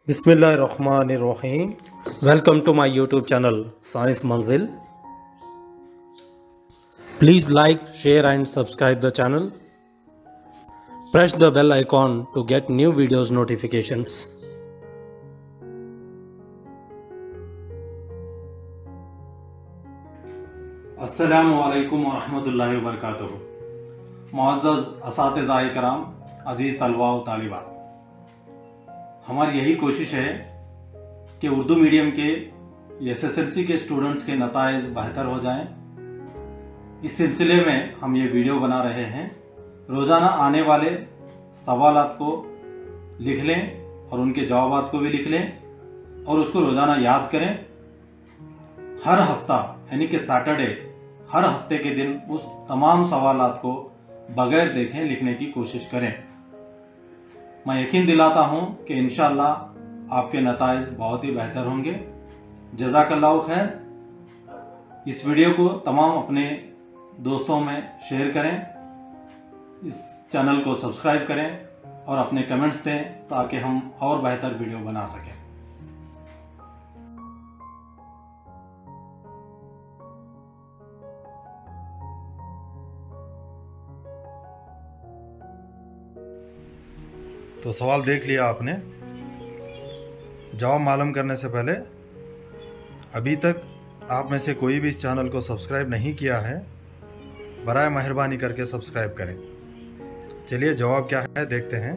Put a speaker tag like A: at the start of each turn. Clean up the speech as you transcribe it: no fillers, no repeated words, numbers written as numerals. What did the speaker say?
A: Bismillahirrahmanirrahim. Welcome to my YouTube channel Science Manzil. Please like, share and subscribe the channel. Press the bell icon to get new videos notifications. अस्सलामु अलैकुम व रहमतुल्लाहि व बरकातुहू। मुअज़्ज़ज़ असातिज़ाए कराम, अज़ीज़ तलबा व तालिबात, हमारी यही कोशिश है कि उर्दू मीडियम के एसएसएलसी के स्टूडेंट्स के नताइज बेहतर हो जाएं। इस सिलसिले में हम ये वीडियो बना रहे हैं। रोज़ाना आने वाले सवालात को लिख लें और उनके जवाबात को भी लिख लें और उसको रोज़ाना याद करें। हर हफ्ता यानी कि सैटरडे, हर हफ्ते के दिन उस तमाम सवालात को बगैर देखें लिखने की कोशिश करें। मैं यकीन दिलाता हूं कि इंशाअल्लाह आपके नताइज बहुत ही बेहतर होंगे। जज़ाकल्लाहु खैर। इस वीडियो को तमाम अपने दोस्तों में शेयर करें, इस चैनल को सब्सक्राइब करें और अपने कमेंट्स दें ताकि हम और बेहतर वीडियो बना सकें।
B: तो सवाल देख लिया आपने। जवाब मालूम करने से पहले अभी तक आप में से कोई भी इस चैनल को सब्सक्राइब नहीं किया है, बराए मेहरबानी करके सब्सक्राइब करें। चलिए जवाब क्या है देखते हैं।